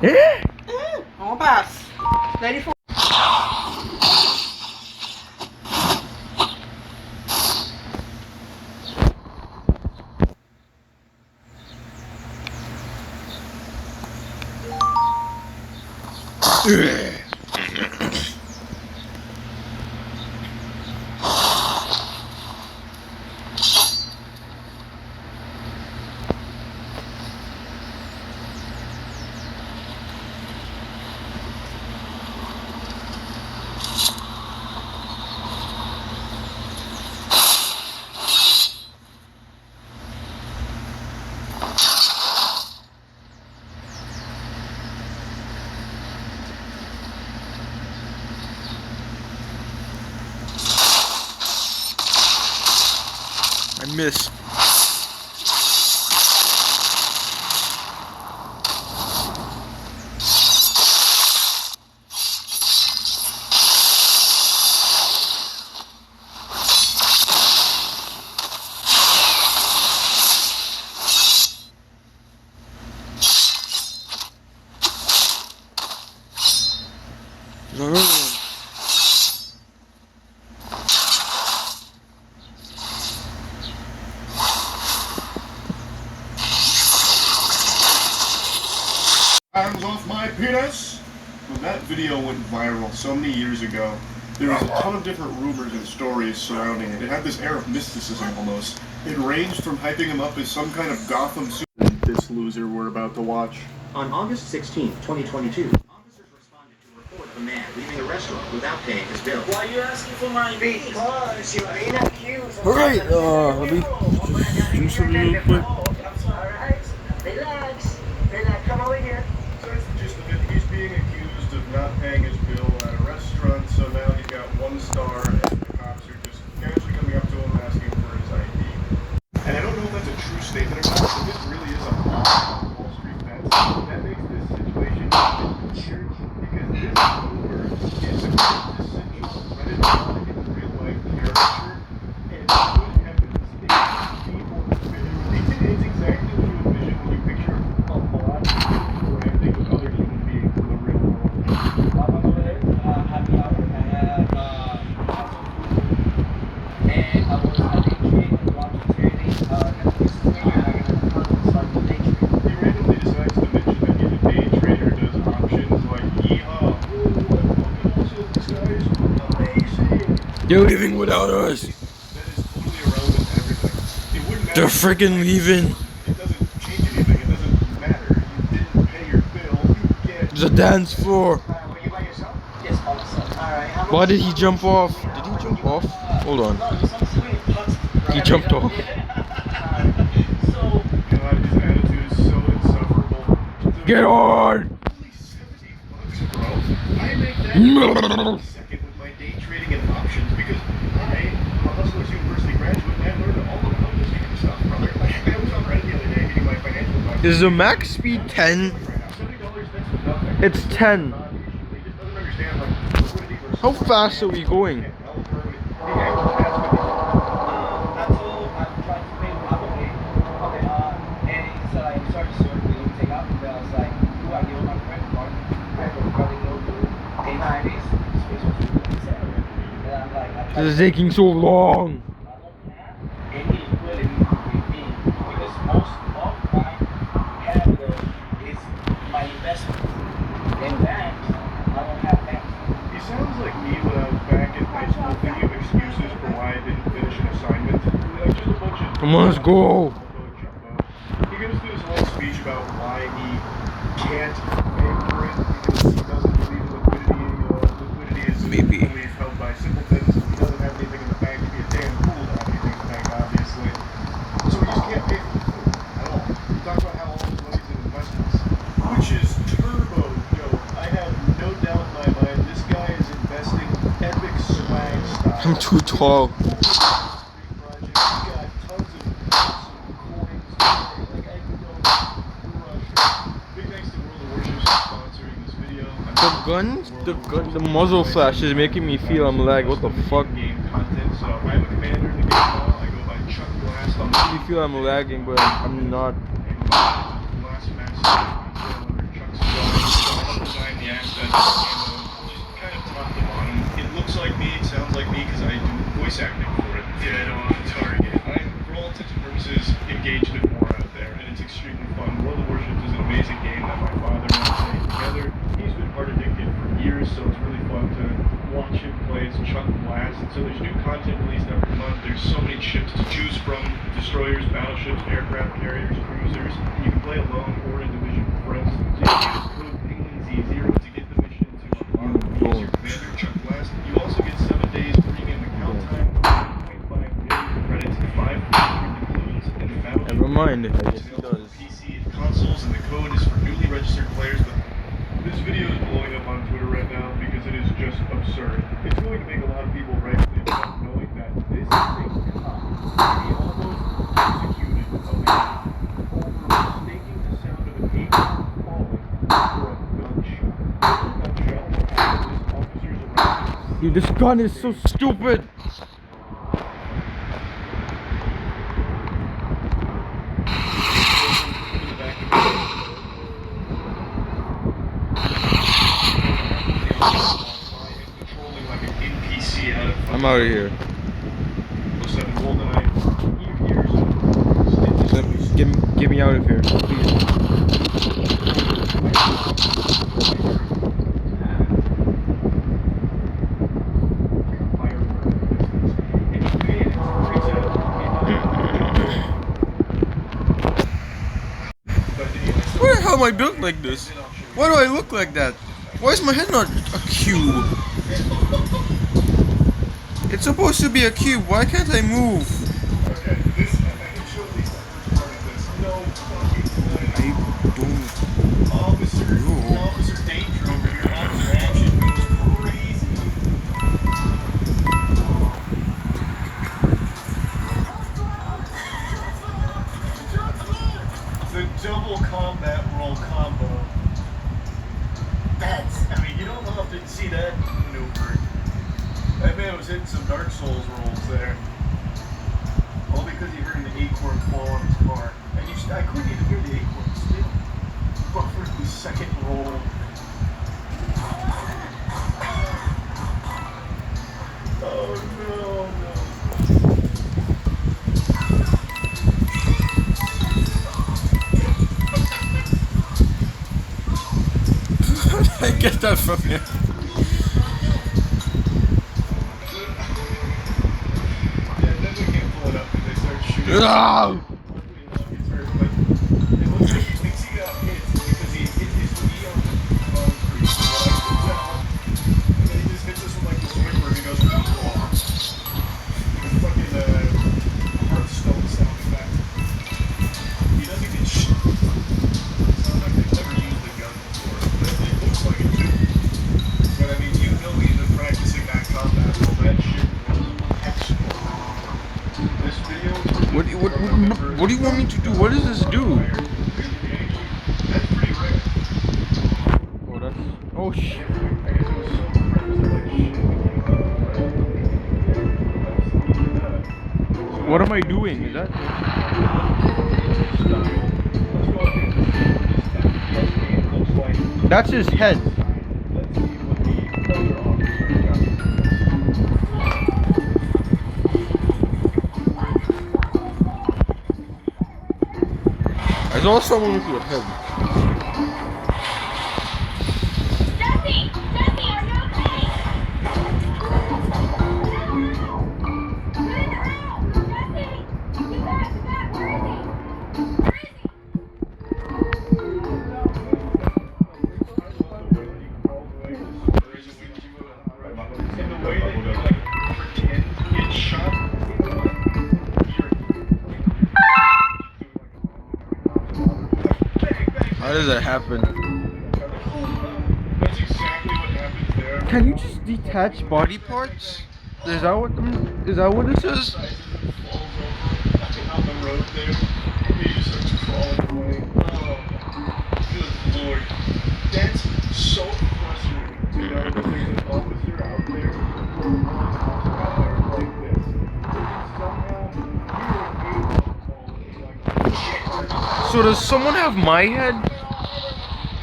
On passe. Ready for I miss. Hands off my penis! When that video went viral so many years ago, there was a ton of different rumors and stories surrounding it. It had this air of mysticism almost. It ranged from hyping him up as some kind of Gotham super. This loser we're about to watch. On August 16, 2022, officers responded to a report of a man leaving a restaurant without paying his bill. Why are you asking for my fees? Because you are inaccused. Alright, let me just do something real quick. Alright, relax. Relax, come over here. So it's just a bit, he's being accused of not paying his bill at a restaurant, so now he's got 1 star and the cops are just casually coming up to him asking for his ID. And I don't know if that's a true statement or not, but this really is a Wall Street bet. That makes this situation weird because this Uber is a quintessential Reddit in real life caricature, and it could happen. It's exactly what you envision when you picture a lot of people interacting with other human beings in the real world. Happy hour. I had and I was at day trading and roblox trading. He randomly decides to mention that he's a day trader, does options like yeehaw, this guy is amazing. They're leaving without us. That is totally irrelevant to everything. It wouldn't matter. They're freaking leaving. It doesn't change anything. It doesn't matter. You didn't pay your bill. You get. There's a dance floor. Were you by yourself? Yes, by myself. Alright. Why did he jump off? Did he jump off? Hold on. He jumped off. So, God, his attitude is so insufferable. Get on! Only $70, bro. I make that second with my day trading and options because I'm a Hustlers University graduate and I learned all about this kind of stuff, brother. I was on Reddit the other day getting my financial advice. Is the max speed 10? It's 10. How fast are we going? This is taking so long. He sounds like me when I was back in high school thinking of excuses for why I didn't finish an assignment. Like just a bunch of... Come on, let's go. He goes through this whole speech about why he can't pay for it because he doesn't believe in liquidity. Liquidity is a belief held by simpletons. He doesn't have anything in the bank to be a damn fool to have anything in the bank, obviously. So he just can't pay for it at all. He talks about how all his money's in investments, which is turbo dope. I have no doubt in my mind this guy is investing epic swag style. I'm too tall. The muzzle flash is making me feel I'm lag. What the fuck? So I'm a commander in the game now. I go by Chuck Glass. I'm making me feel I'm lagging, but I'm not. Glass Master. Chuck's just kind of top to bottom. It looks like me, it sounds like me because I do voice acting for it. Dead on target. I'm, for all intents and purposes, engaged in more out there, and it's extremely fun. World of Warships is an amazing game that my father and I play together. He's been hard addicted for years, so it's really fun to watch him play. It's Chuck Blast. So there's new content released every month. There's so many ships to choose from: destroyers, battleships, aircraft carriers, cruisers. You can play alone or in division with friends. So you can use code PenguinZ0 to get the mission to unlock your commander, Chuck Blast. You also get 7 days premium account time, 1.5 million credits, 5 balloons, and the battleship. Never mind. I It's guess he available does. for PC and consoles, and the code is for newly registered players. But this video is blowing up on Twitter right now because it is just absurd. It's going to make a lot of people rightfully upset knowing that this is a cop. He almost executed a man over mistaking the sound of an acorn falling for a gunshot. What officers around Dude, this gun is so stupid. I'm out of here. Get me out of here, please. Why the hell am I built like this? Why do I look like that? Why is my head not a cube? It's supposed to be a cube. Why can't I move? Okay, this, I can show at least the first part of this. No fucking way. I don't. Officer Danger over here. Officer Action goes crazy. The double combat roll combo. That's, I mean, you don't often see that maneuver. That man was hitting some Dark Souls rolls there. All because he heard an acorn fall on his car. And I couldn't even hear the acorn still. Buffered the second roll. Oh no, no. How did I get that from here? Yeah, then we can't pull it up because they start shooting. Ah! What do you want me to do? What does this do? Oh, that's... Oh, shit. What am I doing? Is that... That's his head. I saw someone with your head. Jesse! Jesse, are you okay? Get in the house! Jesse! Get back! Get back! Where is he? Where is he? In the way that you like pretend get shot. How does that happen? That's exactly what happens there. Can you just detach body parts? Is that what this is? On the road there, he just starts crawling away. Oh, good lord. That's so frustrating to know that there's an officer out there or a police officer out there like this. Somehow, So does someone have my head?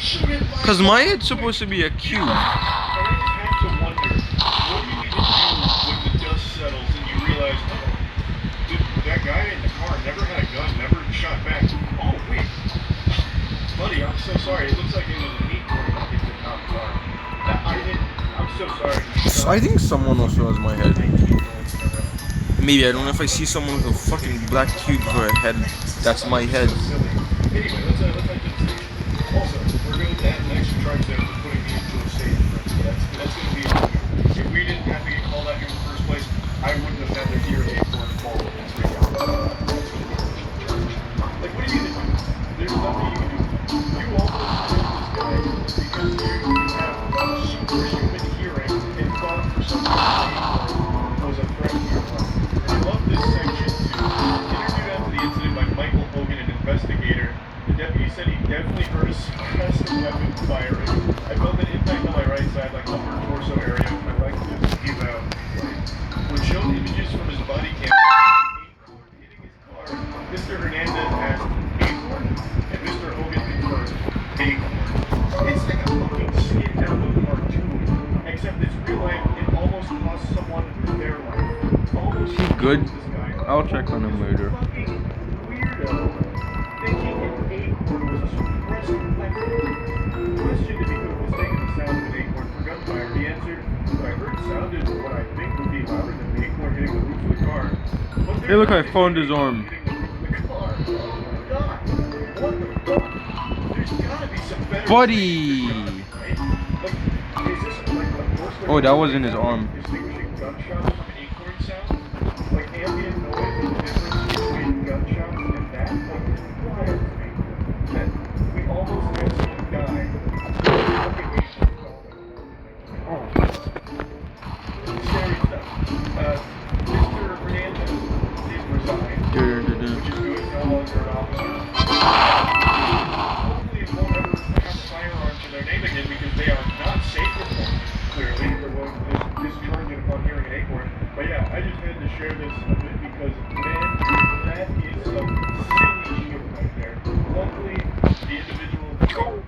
Cause my head's supposed to be a cube. And I just have to wonder, what do you need to do when the dust settles and you realize, oh, that guy in the car never had a gun, never shot back. Oh, wait. Buddy, I'm so sorry. It looks like it was an acorn that hit the cop car. I'm so sorry. I think someone also has my head. Maybe, I don't know if I see someone with a fucking black cube for a head. That's my head. Anyway, let's head to the station. Also, we're going to have an extra charge there for putting me into a state. That's going to be if we didn't have to get called out here in the first place, I wouldn't have had to hear acorn fall with this radio. Like, what are you going to do? There's nothing you can do. You almost killed this guy because you have superhuman hearing and thought for some reason was a threat to your life. I love this section too. Interviewed after the incident by Michael Hogan, an investigator. The deputy said he definitely heard a suppressed weapon firing. I felt an impact on my right side, like upper torso area. I like to give out. When shown images from his body cam, acorn hitting his car, Mr. Hernandez asked, acorn? And Mr. Hogan confirmed, acorn. It's like a fucking skit out of a cartoon, except it's real life. It almost cost someone their life. Almost Good. this guy. I'll check on him later. Fucking weirdo. Thinking an acorn was a suppressed weapon. Questioned if he could have mistaken the sound of an acorn for gunfire, he answered, what I heard sounded what I think would be louder than an acorn hitting the roof of the car. But Hey, look, I found his arm. hitting the roof of the car. Oh my god. What the fuck? There's gotta be some better Buddy! right? Like, is this like worse than Oh, that wasn't his arm. distinguishing gunshots from acorn sounds? Like ambient noise and the difference between gunshots and that? Like, wild to me. That we almost had someone die. Fucking acorn called it. Oh. Scary stuff. Mr. Hernandez is resigned, which is good, no longer an officer. Hopefully it won't ever have a firearm to their name again because they are not safe with one. Clearly, they're willing to discharge it upon hearing an acorn. But yeah, I just had to share this a bit because, man, that is some silly shit right there. Luckily, the individual was not short.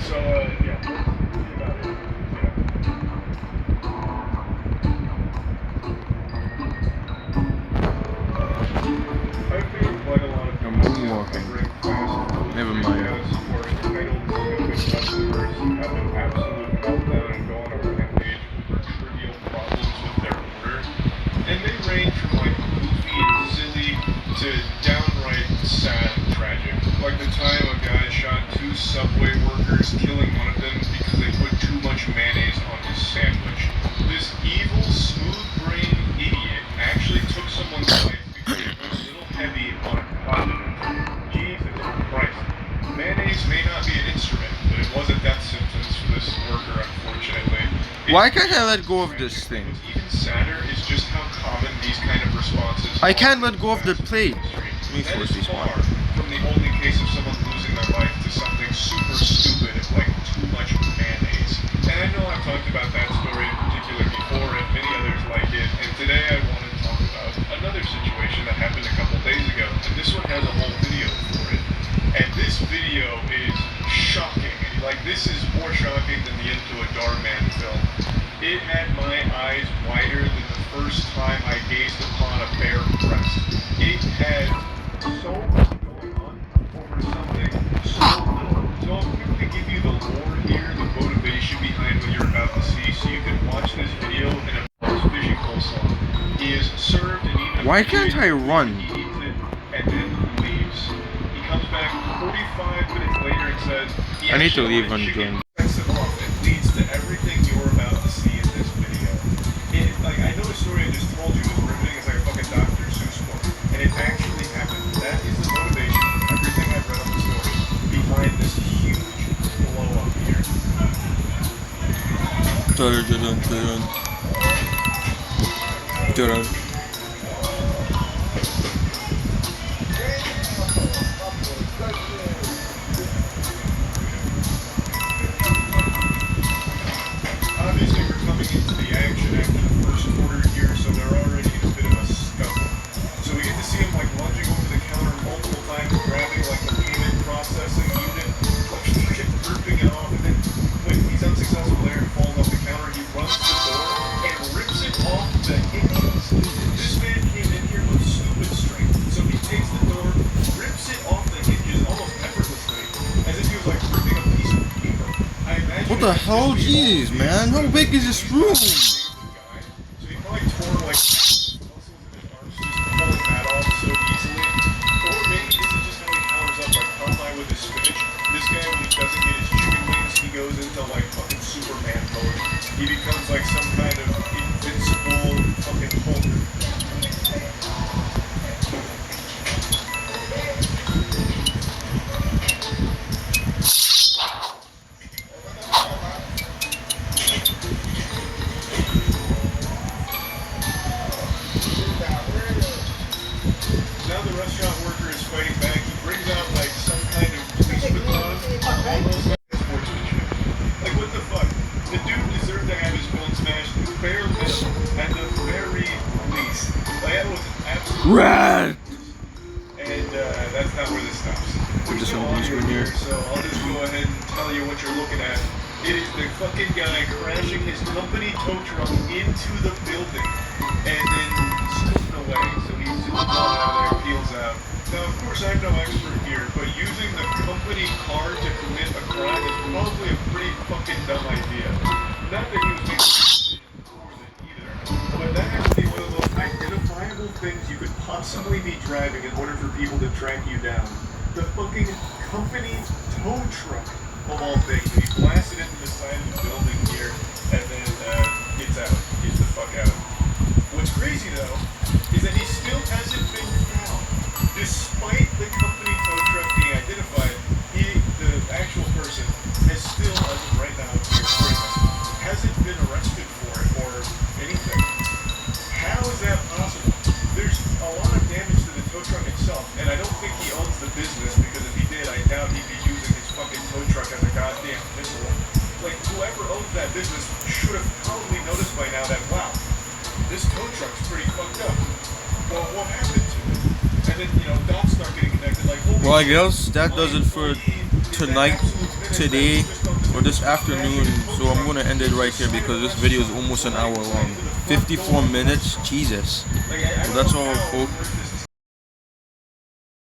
So, yeah, that's about it. Yeah. I've made quite a lot of I'm moonwalking. Never mind. Have an absolute meltdown and go on a rampage over trivial problems with their order. And they range from like goofy and silly to downright sad and tragic. Like the time a guy shot 2 Subway workers, killing one of them because they put too much mayonnaise on his sandwich. This evil, smooth-brained idiot actually took someone's life because it was a little heavy on a condiment. Jesus Christ. Mayonnaise may not be an instrument, but it was a death sentence for this worker, unfortunately. Why can't I let go of this thing? What's even sadder is just how common these kind of responses I are can't let in go of the fast plate. food industry. Let me That force is these far one. from the only case of someone losing their life to something super stupid like too much mayonnaise. And I know I've talked about that story in particular before and many others like it, and today I want to talk about another situation that happened a couple days ago, and this one has a whole video for it. And this video is shocking. Like, this is more shocking than the Into a Darman film. It had my eyes wider than the first time I gazed upon a bare breast. It had so much going on over something so little. So I'll quickly give you the lore here, the motivation behind what you're about to see, so you can watch this video in a fishing coleslaw. He is served and eaten. Why can't I run? He eats it and then leaves. He comes back 45 minutes later and says, I need to leave and join. Sets him off and leads to everything you're about to see in this video. Like, I know the story I just told you was riveting as like a fucking Dr. Seuss book, and it actually happened. That is the motivation for everything I've read on the story behind this huge blow up here. Obviously, we're coming into the action after the first quarter here, so they're already in a bit of a scuffle. So we get to see him like lunging over the counter multiple times, grabbing like the payment processing unit, What the hell? Jeez, man. How big is this room? So he probably tore like muscles in his arms just pulling that off so easily. Or maybe this is just how he powers up, like how high with his spinach. This guy, when he doesn't get his chicken wings, he goes into like fucking Superman mode. He becomes like some kind of invincible fucking Hulk. Now the restaurant worker is fighting back. He brings out like some kind of police baton, almost like sportsmanship. Like what the fuck? The dude deserved to have his phone smashed bare minimum at the very least. Like that was an absolute Red. and that's not where this stops. There's Just no on the audio screen here. so I'll just go ahead and tell you what you're looking at. It is the fucking guy crashing his company tow truck into the building and then scooting away. So he zooms on out of there, peels out. Now, of course, I'm no expert here, but using the company car to commit a crime is probably a pretty fucking dumb idea. Not that he was making a decision for it either, but that has to be one of the most identifiable things you could possibly be driving in order for people to track you down. The fucking company tow truck, of all things. And he blasts it into the side of the building here, and then gets out, gets the fuck out. What's crazy though, is that he still hasn't been found. Despite the company tow truck being identified, the actual person, has still, as of right now, here recording this, hasn't been arrested for it or anything. How is that possible? There's a lot of damage to the tow truck itself, and I don't think he owns the business, because if he did, I doubt he'd be using his fucking tow truck as a goddamn missile. Like, whoever owns that business should have probably noticed by now that, wow, this tow truck's pretty fucked up. Well, what happened to it? And then, dots start getting connected, like, Well, I guess that does it for tonight, today, or this afternoon. So I'm gonna end it right here because this video is almost an hour long. 54 minutes, Jesus. So that's all, folks.